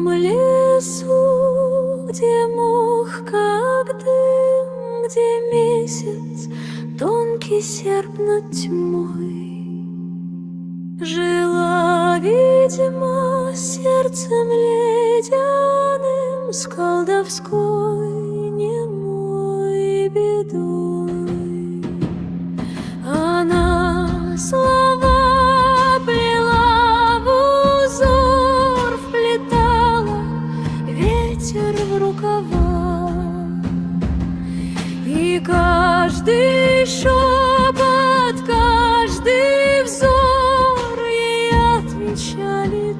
том лесу, где мох как дым, где месяц тонкий серп над тьмой, жила ведьма с сердцем ледяным, с колдовской немой бедой. Она слова плела в узор, вплетала ветер в рукава, и каждый шепот, каждый взор ей отвечали: